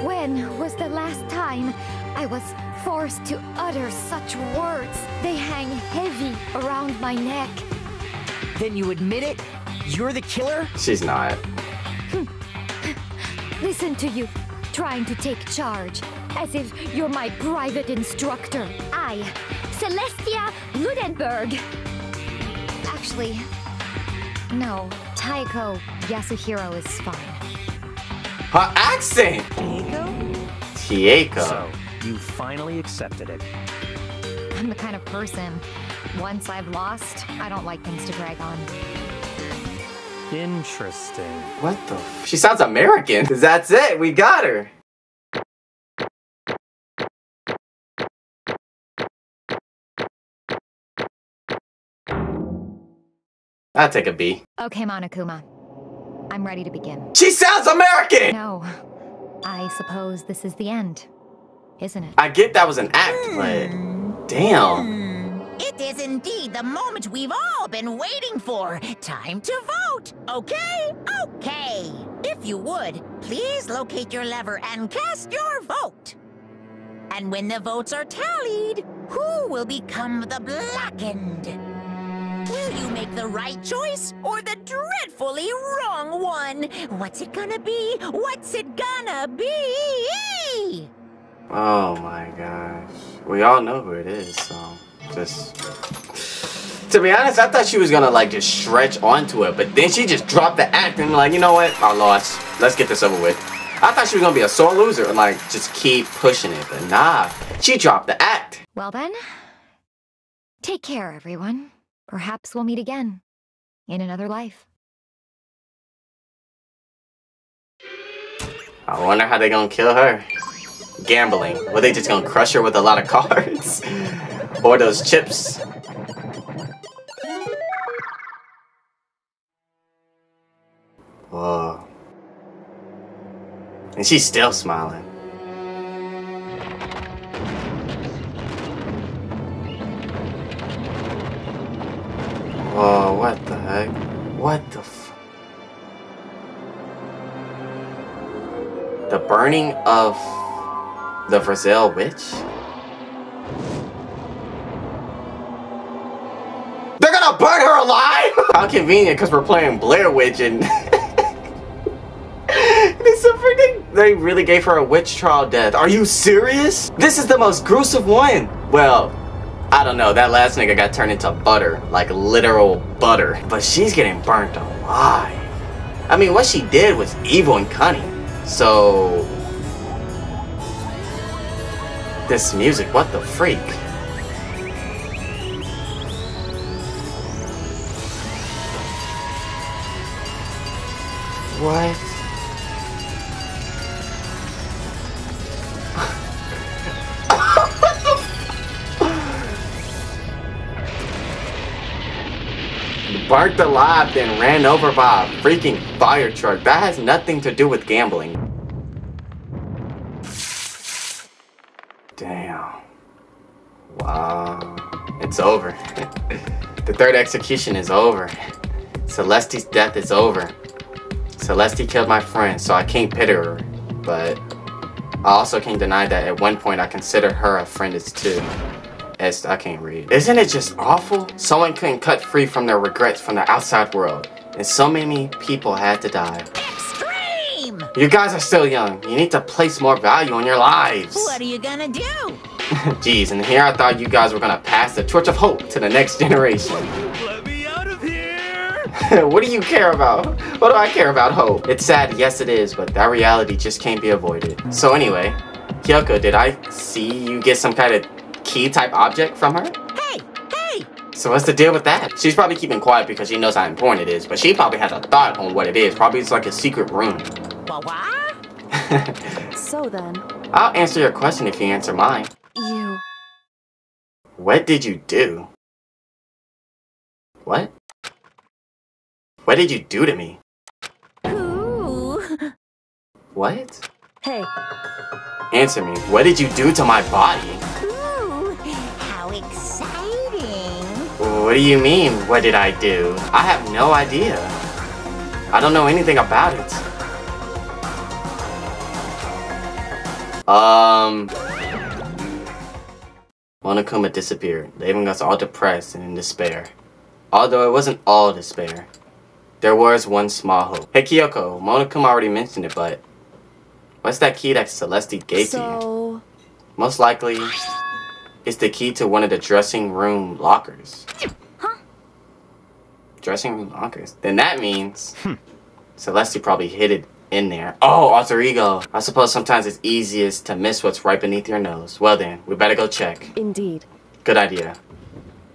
Speaker 8: When was the last time I was forced to utter such words? They hang heavy around my neck.
Speaker 3: Then you admit it? You're the killer?
Speaker 1: She's not.
Speaker 8: Listen to you, trying to take charge, as if you're my private instructor. I, Celestia Ludenberg. Actually, no, Taiko Yasuhiro is fine.
Speaker 1: Her accent! Tieko.
Speaker 7: So, you finally accepted it.
Speaker 8: I'm the kind of person, once I've lost, I don't like things to drag on.
Speaker 7: Interesting.
Speaker 1: What the f— She sounds American. That's it, we got her. I'll take a B.
Speaker 8: Okay, Monokuma. I'm ready to begin.
Speaker 1: She sounds American!
Speaker 8: No, I suppose this is the end, isn't it?
Speaker 1: I get that was an act, but damn.
Speaker 4: It is indeed the moment we've all been waiting for. Time to vote, okay? Okay. If you would, please locate your lever and cast your vote. And when the votes are tallied, who will become the blackened? Will you make the right choice or the dreadfully wrong one? What's it gonna be? What's it gonna be?
Speaker 1: Oh my gosh. We all know who it is, so just... To be honest, I thought she was gonna like just stretch onto it, but then she just dropped the act and like, you know what? I lost. Let's get this over with. I thought she was gonna be a sore loser and like just keep pushing it, but nah. She dropped the act.
Speaker 8: Well then, take care, everyone. Perhaps we'll meet again in another life.
Speaker 1: I wonder how they gonna kill her. Gambling. Were they just gonna crush her with a lot of cards? Or those chips? Whoa. And she's still smiling. Whoa, what the heck? What the f— The burning of the Brazil witch? They're gonna burn How convenient, because we're playing Blair Witch and... It's a freaking... They really gave her a witch trial death. Are you serious? This is the most gruesome one. Well, I don't know. That last nigga got turned into butter. Like literal butter. But she's getting burnt alive. I mean, what she did was evil and cunning. So... This music, what the freak? What? Burnt alive, then ran over by a freaking fire truck. That has nothing to do with gambling. Damn. Wow. It's over. The third execution is over. Celeste's death is over. Celeste killed my friend, so I can't pity her. But I also can't deny that at one point I considered her a friend as too. As I can't read. Isn't it just awful? Someone couldn't cut free from their regrets from the outside world. And so many people had to die.
Speaker 4: Extreme!
Speaker 1: You guys are still young. You need to place more value on your lives.
Speaker 4: What are you gonna do?
Speaker 1: Jeez, and here I thought you guys were gonna pass the torch of hope to the next generation.
Speaker 6: Let me out of here!
Speaker 1: What do you care about? What do I care about hope? It's sad, yes it is, but that reality just can't be avoided. So anyway, Kyoko, did I see you get some kind of key type object from her?
Speaker 4: Hey! Hey!
Speaker 1: So what's the deal with that? She's probably keeping quiet because she knows how important it is, but she probably has a thought on what it is. Probably it's like a secret room.
Speaker 4: What?
Speaker 2: So then,
Speaker 1: I'll answer your question if you answer mine.
Speaker 2: you...
Speaker 1: What did you do? What? What did you do to me?
Speaker 4: Ooh.
Speaker 1: What?
Speaker 2: Hey,
Speaker 1: Answer me. What did you do to my body?
Speaker 4: Ooh. How exciting.
Speaker 1: What do you mean, what did I do? I have no idea. I don't know anything about it. Monokuma disappeared, leaving us all depressed and in despair. Although it wasn't all despair. There was one small hope. Hey Kyoko, Monokuma already mentioned it, but... What's that key that Celeste gave to you?
Speaker 2: so...
Speaker 1: Most likely, it's the key to one of the dressing room lockers.
Speaker 4: Huh?
Speaker 1: Dressing room lockers? Then that means... Celeste probably hid it in there. Oh, alter ego. I suppose sometimes it's easiest to miss what's right beneath your nose. Well then, we better go check.
Speaker 2: Indeed.
Speaker 1: Good idea.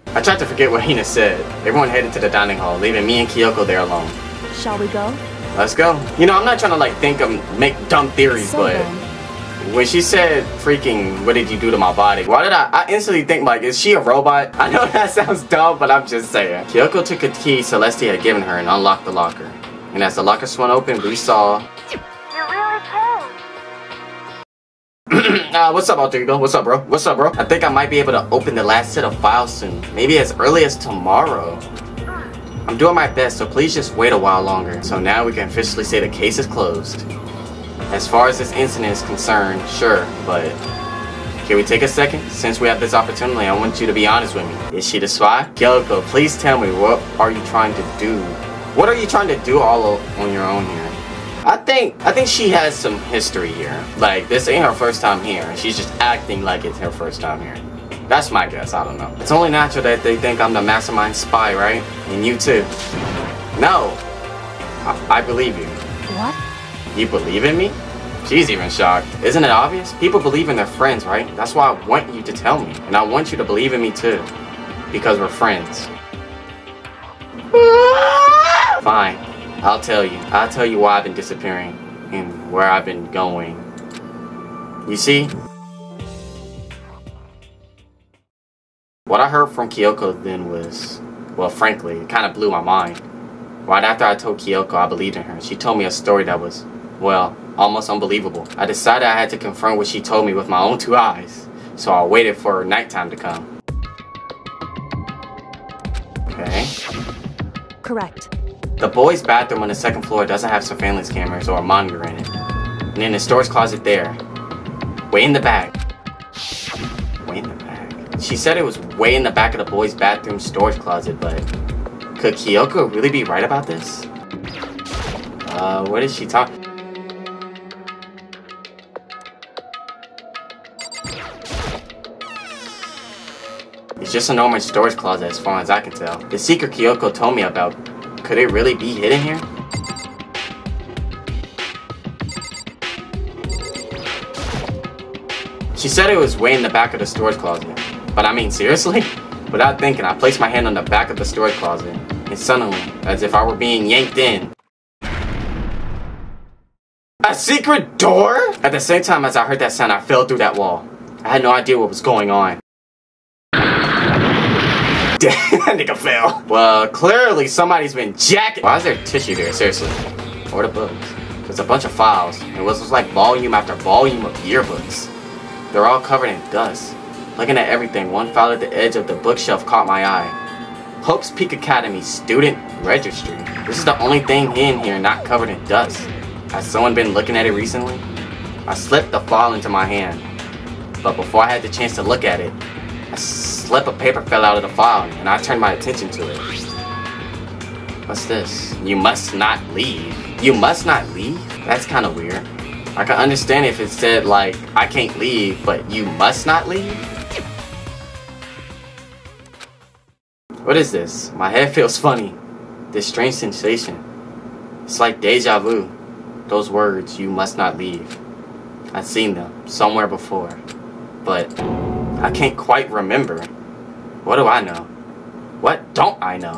Speaker 1: I tried to forget what Hina said. Everyone headed to the dining hall, leaving me and Kyoko there alone.
Speaker 2: Shall we go?
Speaker 1: Let's go. You know, I'm not trying to like think of make dumb theories,
Speaker 2: So
Speaker 1: but
Speaker 2: then,
Speaker 1: when she said freaking what did you do to my body, why did I instantly think like, is she a robot? I know that sounds dumb, but I'm just saying. Kyoko took a key Celeste had given her and unlocked the locker. And as the locker swung open, we saw...
Speaker 8: You really can.
Speaker 1: What's up, alter ego? What's up, bro? What's up, bro? I think I might be able to open the last set of files soon. Maybe as early as tomorrow. I'm doing my best, so please just wait a while longer. So now we can officially say the case is closed. As far as this incident is concerned, sure, but... Can we take a second? Since we have this opportunity, I want you to be honest with me. Is she the spy? Kyoko, please tell me, what are you trying to do? What are you trying to do all on your own here? I think she has some history here. Like, this ain't her first time here. She's just acting like it's her first time here. That's my guess, I don't know. It's only natural that they think I'm the mastermind spy, right? And you too. No. I believe you.
Speaker 2: what?
Speaker 1: You believe in me? She's even shocked. Isn't it obvious? People believe in their friends, right? That's why I want you to tell me. And I want you to believe in me too. Because we're friends. Fine. I'll tell you. I'll tell you why I've been disappearing and where I've been going. You see? What I heard from Kyoko then was, well, frankly, it kind of blew my mind. Right after I told Kyoko I believed in her, she told me a story that was, well, almost unbelievable. I decided I had to confirm what she told me with my own two eyes, so I waited for nighttime to come. Okay.
Speaker 2: Correct.
Speaker 1: The boys' bathroom on the second floor doesn't have surveillance cameras or a monitor in it. And in the storage closet there, way in the back. Way in the back. She said it was way in the back of the boys' bathroom storage closet, but Could Kyoko really be right about this? What is she talking? It's just a normal storage closet as far as I can tell. The secret Kyoko told me about, could it really be hidden here? She said it was way in the back of the storage closet. But I mean, seriously? Without thinking, I placed my hand on the back of the storage closet, and suddenly, as if I were being yanked in, a secret door? At the same time as I heard that sound, I fell through that wall. I had no idea what was going on. That nigga fell. Well, clearly somebody's been jacking. Why is there tissue there? Seriously. Or the books. There's a bunch of files. It was like volume after volume of yearbooks. They're all covered in dust. Looking at everything, one file at the edge of the bookshelf caught my eye. Hope's Peak Academy Student Registry. This is the only thing in here not covered in dust. Has someone been looking at it recently? I slipped the file into my hand. But before I had the chance to look at it, a slip of paper fell out of the file and I turned my attention to it. What's this? You must not leave. You must not leave? That's kind of weird. I can understand if it said like, I can't leave, but you must not leave? What is this? My head feels funny. This strange sensation. It's like deja vu. Those words, you must not leave. I've seen them somewhere before, but I can't quite remember. What do I know? What don't I know?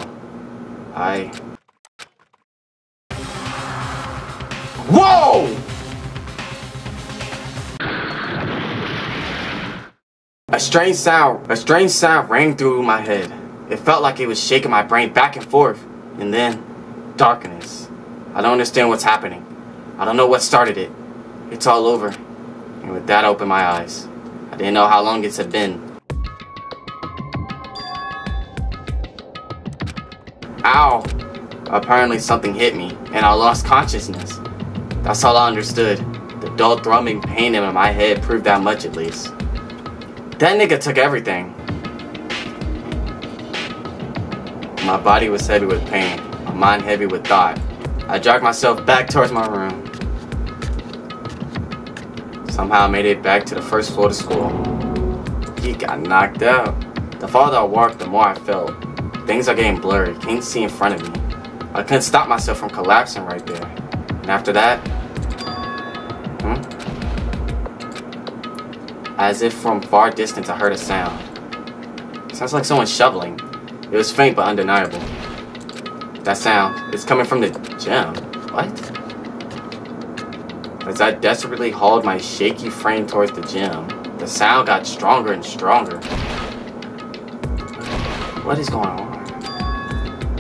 Speaker 1: Whoa! A strange sound rang through my head. It felt like it was shaking my brain back and forth. And then, darkness. I don't understand what's happening. I don't know what started it. It's all over. And with that, I opened my eyes. I didn't know how long it had been. Ow! Apparently something hit me, and I lost consciousness. That's all I understood. The dull thrumming pain in my head proved that much at least. That nigga took everything. My body was heavy with pain, my mind heavy with thought. I dragged myself back towards my room. Somehow I made it back to the first floor of the school. He got knocked out. The farther I walked, the more I felt. Things are getting blurry, can't see in front of me. I couldn't stop myself from collapsing right there. And after that, as if from far distance I heard a sound. Sounds like someone shoveling. It was faint but undeniable. That sound is coming from the gym. What? As I desperately hauled my shaky frame towards the gym, the sound got stronger and stronger. What is going on?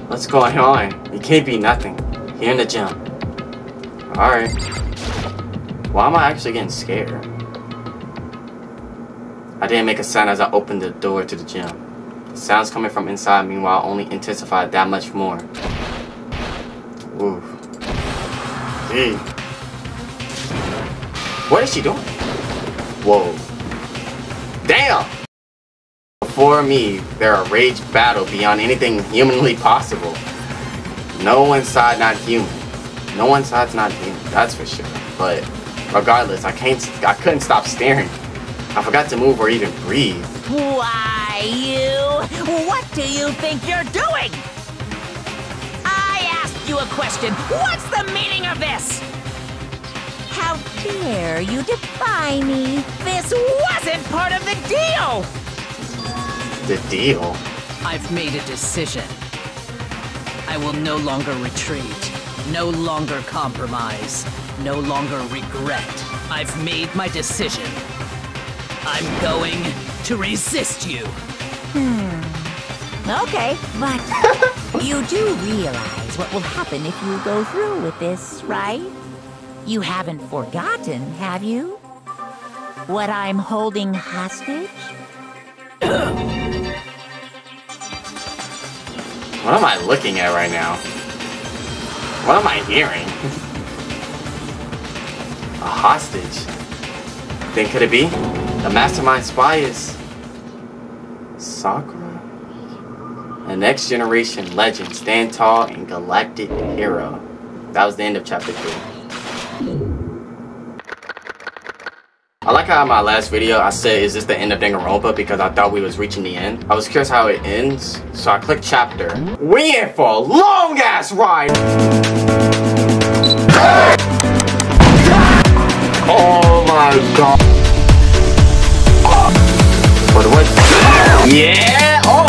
Speaker 1: What's going on? It can't be nothing. Here in the gym. Alright. Why am I actually getting scared? I didn't make a sound as I opened the door to the gym. The sounds coming from inside, meanwhile, only intensified that much more. Ooh. Gee. What is she doing? Whoa. Damn! Before me, there raged battle beyond anything humanly possible. No one side not human. No one side's not human, that's for sure. But regardless, I couldn't stop staring. I forgot to move or even breathe.
Speaker 5: Why, you? What do you think you're doing? I asked you a question. What's the meaning of this? How dare you defy me? This wasn't part of the deal!
Speaker 1: The deal?
Speaker 5: I've made a decision. I will no longer retreat, no longer compromise, no longer regret. I've made my decision. I'm going to resist you.
Speaker 4: Okay, but you do realize what will happen if you go through with this, right? You haven't forgotten, have you? What I'm holding hostage?
Speaker 1: What am I looking at right now? What am I hearing? A hostage? Then could it be? The mastermind spy is... Sakura? A next generation legend, stand tall and galactic hero. That was the end of chapter 3. I like how in my last video I said, is this the end of Danganronpa, because I thought we was reaching the end. I was curious how it ends, so I clicked chapter. We in for a long ass ride! Oh my god. What? Yeah! Oh